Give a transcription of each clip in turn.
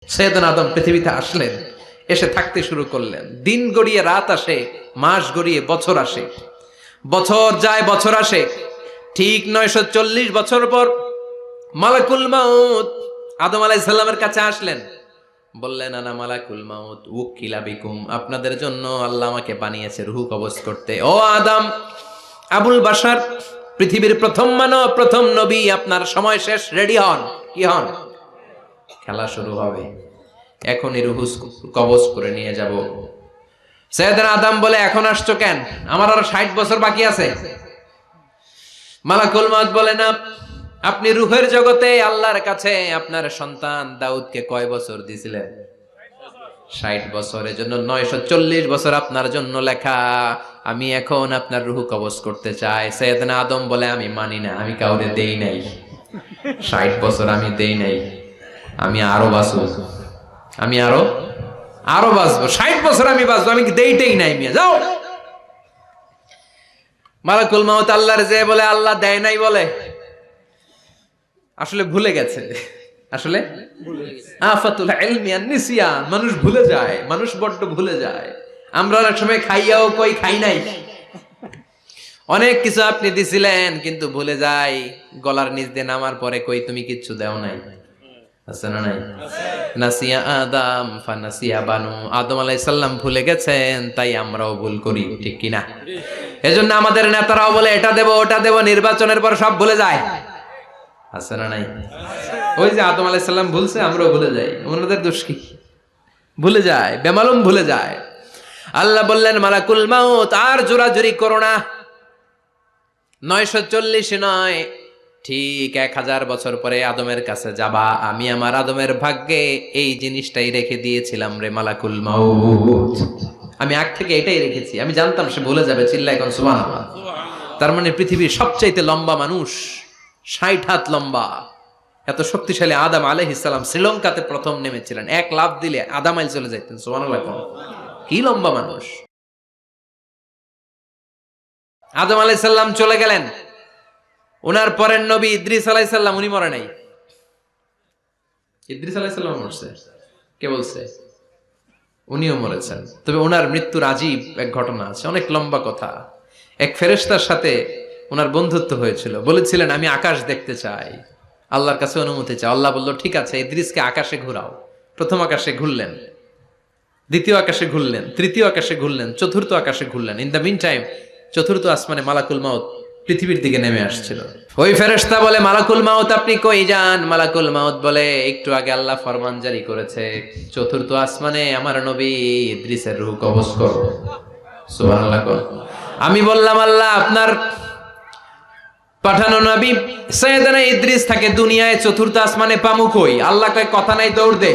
সৈয়দনা আদম পৃথিবীতে আসলেন, এসে থাকতে শুরু করলেন। দিন গড়িয়ে রাত আসে, মাস গড়িয়ে বছর আসে, বছর যায় বছর আসে। ঠিক 940 বছর পর মালাকুল মাউত আদম আলাইহিস সালামের কাছে আসলেন। বললেন, আনা মালাকুল মাউত উকিলা বিকুম, আপনাদের জন্য আল্লাহ আমাকে বানিয়েছে রূহ কবজ করতে। ও আদম, আবুল বাশার, পৃথিবীর প্রথম মানব, প্রথম নবী, আপনার সময় শেষ, রেডি হন। কি হন? খেলা শুরু হবে, এখনই রূহ কবজ করে নিয়ে যাব। সৈয়দনা আদম বলে, এখন আসছো কেন? আমার আরো 60 বছর বাকি আছে। মালাকুল মাউত বলে, না, আপনি রূহের জগতে আল্লাহর কাছে আপনার সন্তান দাউদকে কয় বছর দিয়েছিলেন? 60 বছর। এজন্য 940 বছর আপনার জন্য লেখা। আমি এখন আপনার রূহ কবজ করতে চাই। সৈয়দনা আদম বলে, আমি মানি না, আমি কাউরে দেই নাই। 60 বছর আমি দেই নাই, আমি আরো বাঁচবো, আমি আরো বাঁচবো, 60 বছর আমি বাঁচবো, আমি দেইতেই নাই। মিয়া যাও। মালাকুল মাউত আল্লাহর যে বলে, আল্লাহ দেয় নাই বলে, আসলে ভুলে গেছে। আসলে আফাতুল ইলমি আন-নিসিয়ান, মানুষ ভুলে যায়, মানুষ বড্ড ভুলে যায়। আমরা অনেক সময় খাইয়াও কই খাই নাই। অনেক কিছু আপনি দিছিলেন কিন্তু ভুলে যাই, গলার নিচ দিয়ে নামার পরে কই তুমি কিচ্ছু দেও নাই। আছে না নাই? নাসিয়া আদম ফানাসিয়া বানু, আদম আলাইহিস সালাম ভুলে গেছেন, তাই আমরাও ভুল করি, ঠিক কি না? এজন্য আমাদের নেতারাও বলে এটা দেব ওটা দেব, নির্বাচনের পর সব ভুলে যায়। আছে না নাই? ওই যে আদম আলাইহিস সালাম ভুলছে, আমরাও ভুলে যাই। ওনাদের দোষ কি? ভুলে যায়, বেমালুম ভুলে যায়। আল্লাহ বললেন, মালাকুল মাউত আর জোরাজুরি করো না। 940 নয়, ঠিক 1000 বছর পরে আদমের কাছে যাবা। আমি আমার আদমের ভাগ্যে এই জিনিসটাই রেখে দিয়েছিলাম রে মালাকুল মাউত। আমি আগ থেকে এটাই রেখেছি, আমি জানতাম সে ভুলে যাবে। চিল্লায় এখন সুবহানাল্লাহ। তার মানে পৃথিবীর সবচাইতে লম্বা মানুষ, 60 হাত লম্বা, এত শক্তিশালী আদম আলাইহিস সালাম শ্রীলঙ্কাতে প্রথম নেমেছিলেন। এক লাফ দিলে আধা মাইল চলে যাইতেন। সুবহানাল্লাহ। কি লম্বা মানুষ! আদম আলাইহিস সালাম চলে গেলেন। ওনার পরের নবী ইদ্রিস আলাইহিস সালাম, উনি মরে নাই। ইদ্রিস আলাইহিস সালাম মরছে, কে বলছে? উনিও মরেছেন। তবে ওনার মৃত্যুর আজীব এক ঘটনা আছে, অনেক লম্বা কথা। এক ফেরেশতার সাথে ওনার বন্ধুত্ব হয়েছিল। বলেছিলেন, আমি আকাশ দেখতে চাই, আল্লাহর কাছে অনুমতি চাই। আল্লাহ বলল, ঠিক আছে, ইদ্রিসকে আকাশে ঘুরাও। প্রথম আকাশে ঘুরলেন, দ্বিতীয় আকাশে ঘুরলেন, তৃতীয় আকাশে ঘুরলেন, চতুর্থ আকাশে ঘুরলেন। ইন দ্য মিন টাইম চতুর্থ আসমানে মালাকুল মাউত পৃথিবীর দিকে নেমে আসছিল। ওই ফেরেশতা বলে, মালাকুল মাউত আপনি কই যান? মালাকুল মাউত বলে, একটু আগে আল্লাহ ফরমান জারি করেছে, চতুর্থ আসমানে আমার নবী ইদ্রিসের রূহ কবজ করো। সুবহানাল্লাহ। আমি বললাম, আল্লাহ আপনার পাঠানো নবী সৈয়দনা ইদ্রিস থাকে দুনিয়ায়, চতুর্থ আসমানে পামু কই? আল্লাহ কয়, কথা নাই, দৌড় দে।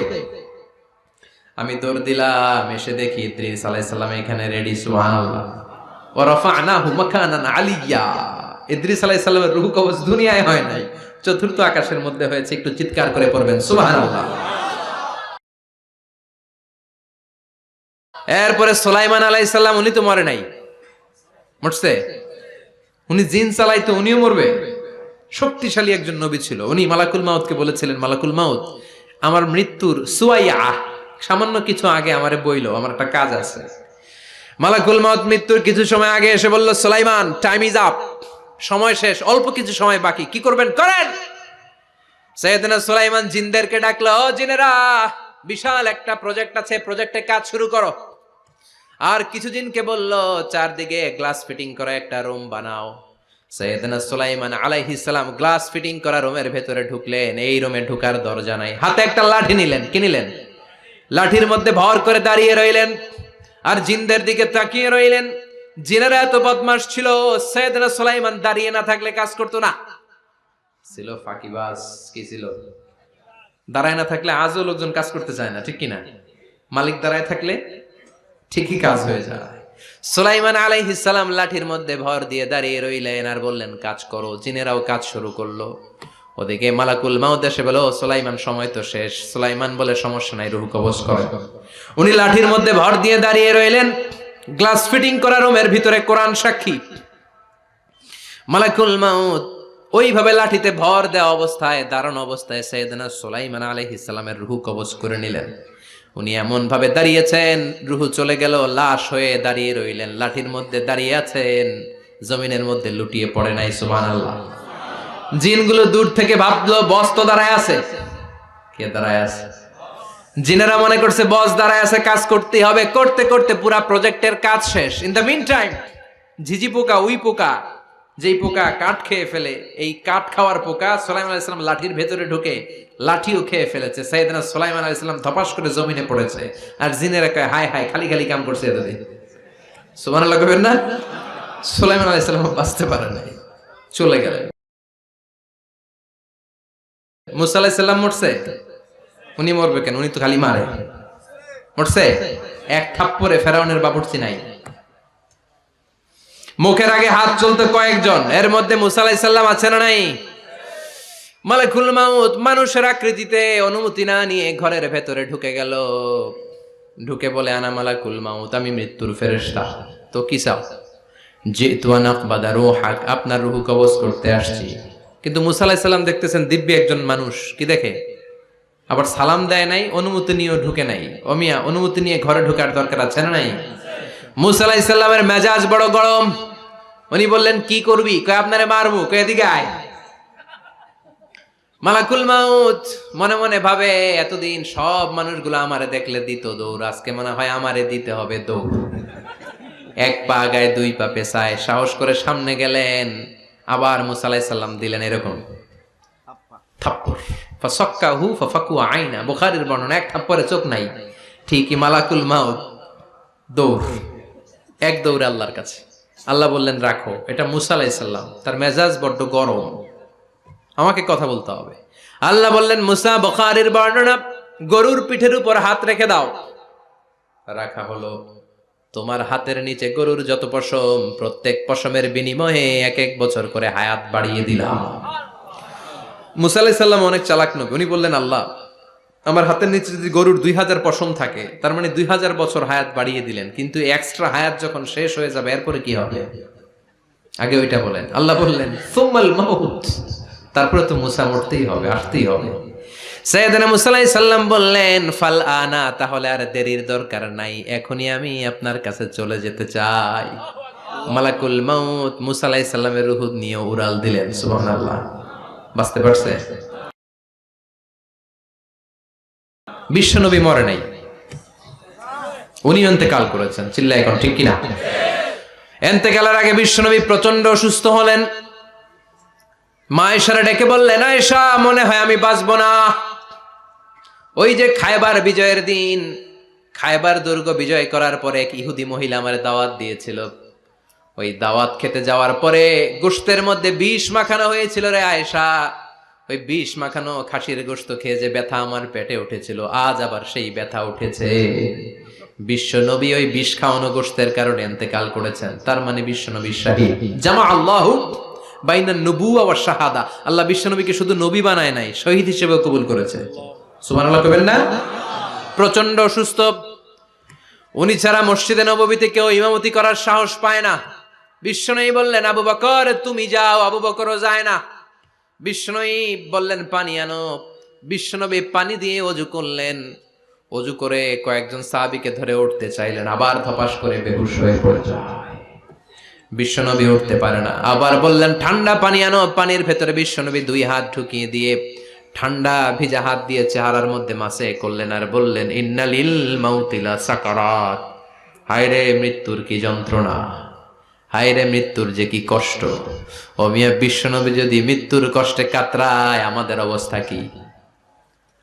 আমি দৌড় দিলাম, এসে দেখি ইদ্রিস আলাইহিস সালাম এখানে রেডি। সুবহানাল্লাহ। ওয়া রাফা'নাহু মাকানান আলিয়্যা। ইদ্রিস আলাইহিস সালামের রূহ কবজ দুনিয়ায় হয় নাই, চতুর্থ আকাশের মধ্যে হয়েছে। একটু চিৎকার করে পড়বেন সুবহানাল্লাহ। এরপরে সুলাইমান আলাইহিস সালাম, উনি তো মরে নাই, মরছে। উনি জিন চালাইতো, উনিও মরবে। শক্তিশালী একজন নবী ছিল। উনি মালাকুল মাউতকে বলেছিলেন, মালাকুল মাউত আমার মৃত্যুর সুয়াইয়া, সামান্য কিছু আগে আমারে বইলো, আমার একটা কাজ আছে। মালাকুল মাউত মৃত্যুর কিছু সময় আগে এসে বলল, সুলাইমান টাইম ইজ আপ, সময় শেষ, অল্প কিছু সময় বাকি, কি করবেন করেন। সৈয়দনা সুলাইমান জিনদেরকে ডাকলো, ও জিনেরা, বিশাল একটা প্রজেক্ট আছে, প্রজেক্টে কাজ শুরু করো। আর কিছু জিনকে বলল, চারদিকে গ্লাস ফিটিং করা একটা রুম বানাও। সৈয়দনা সুলাইমান আলাইহিস সালাম গ্লাস ফিটিং করা রুমের ভেতরে ঢুকলেন। এই রুমে ঢুকার দরজা নাই, হাতে একটা লাঠি নিলেন। কি নিলেন? লাঠির মধ্যে ভর করে দাঁড়িয়ে রইলেন আর জিনদের দিকে তাকিয়ে রইলেন। জিনেরা এত বদমাশ ছিল, সৈয়দনা সুলাইমান দাঁড়িয়ে না থাকলে কাজ করতো না। ছিল ফাঁকিবাজ। কি ছিল? দাঁড়ায় না থাকলে আজও লোকজন কাজ করতে চায় না, ঠিক কিনা? মালিক দাঁড়ায় থাকলে ঠিকই কাজ হয়ে যায়। সুলাইমান আলাইহিস সালাম লাঠির মধ্যে ভর দিয়ে দাঁড়িয়ে রইলেন আর বললেন, কাজ করো। জিনেরাও কাজ শুরু করলো। ওদিকে মালাকুল মাউত এসে বলে, ও সুলাইমান সময় তো শেষ। সুলাইমান বলে, সমস্যা নাই, রূহ কবজ করে। উনি লাঠির মধ্যে ভর দিয়ে দাঁড়িয়ে রইলেন। গ্লাস ফিটিং করা রুমের ভিতরে কোরআন সাক্ষী। মালাকুল মাউত ওইভাবে লাঠিতে ভর দেওয়া অবস্থায়, দাঁড়ানো অবস্থায় সাইয়েদনা সুলাইমান আলাইহিস সালামের রূহ কবজ করে নিলেন। উনি এমন ভাবে দাঁড়িয়েছেন, রূহ চলে গেল, লাশ হয়ে দাঁড়িয়ে রইলেন, লাঠির মধ্যে দাঁড়িয়ে আছেন, জমিনের মধ্যে লুটিয়ে পড়ে নাই। সুবহানাল্লাহ। জিনগুলো দূর থেকে ভাবলো বস তো দাঁড়ায় আছে। কে দাঁড়ায় আছে? জিনেরা মনে করছে বস দাঁড়ায় আছে, কাজ করতেই হবে। করতে করতে পুরা প্রজেক্টের কাজ শেষ। ইন দ্য মিন টাইম ঝিঝি পোকা, উই পোকা, যেই পোকা কাঠ খেয়ে ফেলে, এই কাঠ খাওয়ার পোকা সুলাইমান আলাইহিস সালাম লাঠির ভেতরে ঢুকে লাঠিও খেয়ে ফেলেছে। সাইয়েদনা সুলাইমান আলাইহিস সালাম ধপাস করে জমিনে পড়েছে। আর জিনেরা কয় হায় হায়, খালি খালি কাম করছে এতদিন। সুবহানাল্লাহ কইবেন না? সুলাইমান আলাইহিস সালাম বাঁচতে পারে নাই, চলে গেলেন। মুসা আলাইহিস সালাম মরছে? উনি মরবে কেন? উনি তো খালি মারে। মরছে? এক থাপ্পড়ে ফেরাউনের বাবুর্চি নাই। মুখের আগে হাত চলতে কয়েকজন, এর মধ্যে মুসা আলাইহিস সালাম আছে না নাই? মালাকুল মাউত মানুষের আকৃতিতে অনুমতি না নিয়ে ঘরের ভেতরে ঢুকে গেল। ঢুকে বলে আনা মালাকুল মাউত, আমি মৃত্যুর ফেরেশতা। তো কি চাও? জিতু আন আকবাদা রূহাক, আপনার রূহ কবজ করতে আসছি। কিন্তু মুসা আলাইহিস সালাম দেখতেছেন দিব্যি একজন মানুষ, কি দেখে? আবার সালাম দেয় নাই, অনুমতি নিয়েও ঢুকে নাই। অমিয়া অনুমতি নিয়ে ঘরে ঢোকার দরকার আছে না নাই? মুসা আলাইহিস সালামের মেজাজ বড় গরম। উনি বললেন কি করবি? কয় আপনারে মারবো। কয় এদিকে আয়। মালাকুল মাউত মনে মনে ভাবে এতদিন সব মানুষগুলো আমারে দেখলে দিত দৌড়, আজকে মনে হয় আমারে দিতে হবে দৌড়। এক পা গায়ে দুই পা পেছায় সাহস করে সামনে গেলেন। আবার মুসা আলাইহিস সালাম দিলেন এরকম থাপ্পড়। ফাসাক্কাহু ফাফাকু আইনা, বুখারীর বর্ণনা, এক থাপ্পড়ে চোখ নাই। ঠিকই মালাকুল মাউত দৌড়, এক দৌড়ে আল্লাহর কাছে। আল্লাহ বললেন রাখো, এটা মুসা আলাইহিস সালাম, তার মেজাজ বড্ড গরম, আমাকে কথা বলতে হবে। আল্লাহ বললেন মুসা, বুখারীর বর্ণনা, গরুর পিঠের উপর হাত রেখে দাও। রাখা হলো। তোমার হাতের নিচে গরুর যত পশম, প্রত্যেক পশমের বিনিময়ে এক এক বছর করে হায়াত বাড়িয়ে দিলাম। মুসা আলাইহিস সালাম অনেক চালাক নবী। উনি বললেন আল্লাহ, আমার হাতের নিচে যদি গরুর 2000 পশম থাকে, তার মানে 2000 বছর হায়াত বাড়িয়ে দিলেন, কিন্তু এক্সট্রা হায়াত যখন শেষ হয়ে যাবে এরপরে কি হবে? আগে ওইটা বলেন। আল্লাহ বললেন সুম্মাল মাউত, তারপরে তো মুসা মরতেই হবে, আসতেই হবে। সাইয়েদনা মুসা আলাইহিস সালাম বললেন ফাল আনা, তাহলে আর দেরির দরকার নাই, এখনই আমি আপনার কাছে চলে যেতে চাই। মালাকুল মাউত মুসা আলাইহিস সালামের রূহ নিয়ে উড়াল দিলেন। সুবহানাল্লাহ। বাঁচতে পারছে? বিশ্বনবী মরে নাই, উনি ইন্তেকাল করেছেন। চিল্লায় এখন ঠিক কিনা? ইন্তেকালের আগে বিশ্বনবী প্রচন্ড অসুস্থ হলেন। মা আয়েশারে ডেকে বললেন, আয়েশা মনে হয় আমি বাঁচব না। ওই যে খায়বার বিজয়ের দিন, খায়বার দুর্গ বিজয় করার পরে এক ইহুদি মহিলা আমার দাওয়াত দিয়েছিল। ওই দাওয়াত খেতে যাওয়ার পরে গোশতের মধ্যে বিষ মাখানো হয়েছিল রে আয়েশা। ওই বিষ মাখানো খাসির গোশত খেয়ে যে ব্যথা আমার পেটে উঠেছিল, আজ আবার সেই ব্যথা উঠেছে। বিশ্বনবী ওই বিষ খাওয়ানো গোশতের কারণে ইন্তেকাল করেছেন। তার মানে বিশ্বনবী শাহীদ। জামা আল্লাহু বাইনা নবুওয়া ওয়া শাহাদা, আল্লাহ বিশ্বনবীকে শুধু নবী বানায় নাই, শহীদ হিসেবে কবুল করেছে। সুবহানাল্লাহ কইবেন না? প্রচন্ড অসুস্থ, উনি ছাড়া মসজিদে নববীতে কেউ ইমামতি করার সাহস পায় না। বিশ্বনবী বললেন আবু বকর তুমি যাও, আবু বকরও যায় না। বিশ্বনবী বললেন পানি আনো। বিশ্বনবী পানি দিয়ে ওযু করলেন। ওযু করে কয়েকজন সাহাবীকে ধরে উঠতে চাইলেন, আবার ধপাস করে বেহুশ হয়ে পড়ে যায়। বিশ্বনবী উঠতে পারে না। আবার বললেন ঠান্ডা পানি আনো। পানির ভেতরে বিশ্বনবী 2 হাত ঢুকিয়ে দিয়ে ঠান্ডা ভিজা হাত দিয়ে চেহারার মধ্যে মাসে করলেন আর বললেন ইন্নালিল মাউতিলা সাকারাত, হায়রে মৃত্যুর কি যন্ত্রণা, হায়রে মৃত্যুর যে কি কষ্ট। ও মিয়া, বিশ্বনবী যদি মৃত্যুর কষ্টে কাতরায়, আমাদের অবস্থা কি?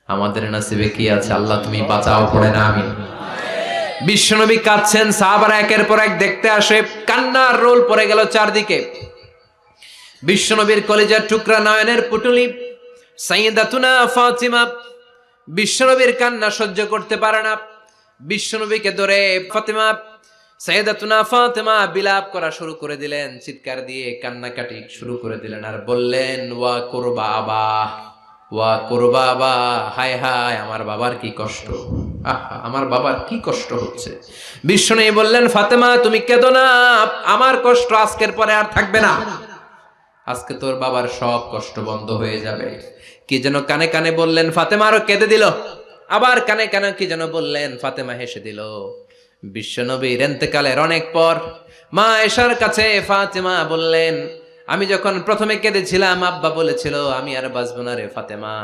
আমাদের নসিবে কি আছে? আল্লাহ তুমি বাঁচাও, পড়ে না আমিন। বিশ্বনবী কাঁদছেন, সাহাবারা একের পর এক দেখতে আসে, কান্নার রোল পড়ে গেল চারদিকে। বিশ্বনবীর কলিজার টুকরা নয়নের পুটুলি সাইয়্যিদাতুনা ফাতিমা বিশ্বনবীর কান্না সহ্য করতে পারে না। বিশ্বনবীকে ধরে ফাতিমা, সাইয়্যিদাতুনা ফাতিমা বিলাপ করা শুরু করে দিলেন, চিৎকার দিয়ে কান্নাকাটি শুরু করে দিলেন আর বললেন ওয়া কুরবা আবা, ওয়া কুরবা আবা, হায় হায় আমার বাবার কি কষ্ট, আমার বাবার কি কষ্ট হচ্ছে। বিশ্বনবী বললেন ফাতেমা তুমি কেঁদো না, আমার কষ্ট আজকের পরে আর থাকবে না। আজকে তোর বাবার সব কষ্ট বন্ধ হয়ে যাবে। কি যেন কানে কানে বললেন, ফাতেমা আরো কেঁদে দিল। আবার কানে কানে কি যেন বললেন, ফাতেমা হেসে দিল। বিশ্বনবীর ইন্তেকালের অনেক পর মা আয়েশার কাছে ফাতেমা বললেন, আমি যখন প্রথমে কেঁদেছিলাম আব্বা বলেছিল আমি আর বাঁচব না রে ফাতেমা।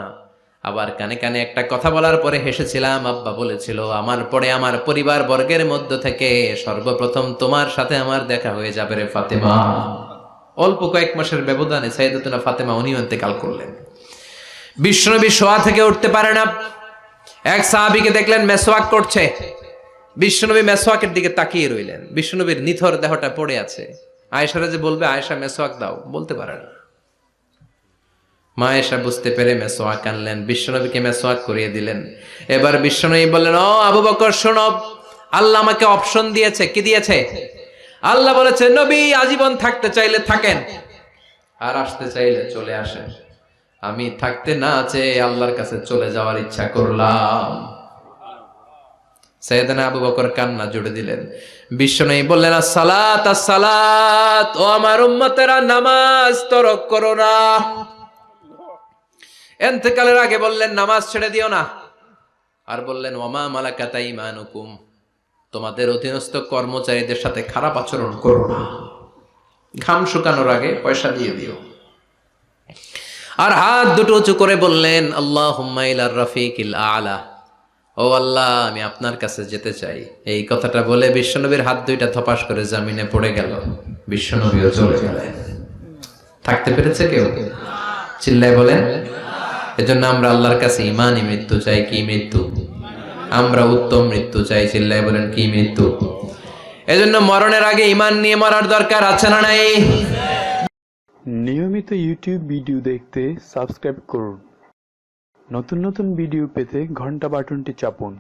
আবার কানে কানে একটা কথা বলার পরে হেসেছিলাম, আব্বা বলেছিল আমার পরে আমার পরিবার বর্গের মধ্য থেকে সর্বপ্রথম তোমার সাথে আমার দেখা হয়ে যাবে রে ফাতেমা। অল্প কয়েক মাসের ব্যবধানে সাইয়েদাতুনা ফাতেমা উনিও ইন্তেকাল করলেন। বিশ্বনবী শোয়া থেকে উঠতে পারে না। এক সাহাবীকে দেখলেন মেসওয়াক করছে। বিশ্বনবী মেসওয়াকের দিকে তাকিয়ে রইলেন। বিশ্বনবীর নিথর দেহটা পড়ে আছে। আয়েশারা যে বলবে আয়েশা মেসওয়াক দাও, বলতে পারে না। মা আয়েশা বুঝতে পেরে মেসওয়াক আনলেন, বিশ্বনবীকে মেসওয়াক করিয়ে দিলেন। এবার বিশ্বনবী বললেন, ও আবু বকর শোনো, আল্লাহ আমাকে অপশন দিয়েছে। কি দিয়েছে? আল্লাহ বলেছে নবী আজীবন থাকতে চাইলে থাকেন, আর আসতে চাইলে চলে আসেন। আমি থাকতে না চেয়ে আল্লাহর কাছে চলে যাওয়ার ইচ্ছা করলাম। সাইয়েদনা আবু বকর কান্না জুড়ে দিলেন। বিশ্বনবী বললেন, আসসালাত আসসালাত, ও আমার উম্মতেরা নামাজ তরক করো না। ইন্তেকালের আগে বললেন নামাজ ছেড়ে দিও না। আর বললেন ওয়ামা মালাকাত আইমানুকুম, তোমাদের অধীনস্থ কর্মচারীদের সাথে খারাপ আচরণ করো না। ঘাম শুকানোর আগে পয়সা দিয়ে দিও। আর হাত দুটো উঁচু করে বললেন আল্লাহুম্মা ইলার রাফিকিল আলা, ও আল্লাহ আমি আপনার কাছে যেতে চাই। এই কথাটা বলে বিশ্বনবীর হাত দুইটা ধপাস করে জমিনে পড়ে গেল। বিশ্বনবীও চলে গেলেন। থাকতে পেরেছে কেউ? চিল্লায় বলেন। এজন্য আমরা আল্লাহর কাছে ঈমানি মৃত্যু চাই। কি মৃত্যু? আমরা উত্তম মৃত্যু চাই। চিল্লায় বলেন কি মৃত্যু? এজন্য মরণের আগে ঈমান নিয়ে মরার দরকার আছে না নাই? নিয়মিত ইউটিউব ভিডিও দেখতে সাবস্ক্রাইব করুন। নতুন নতুন ভিডিও পেতে ঘন্টা বাটনটি চাপুন।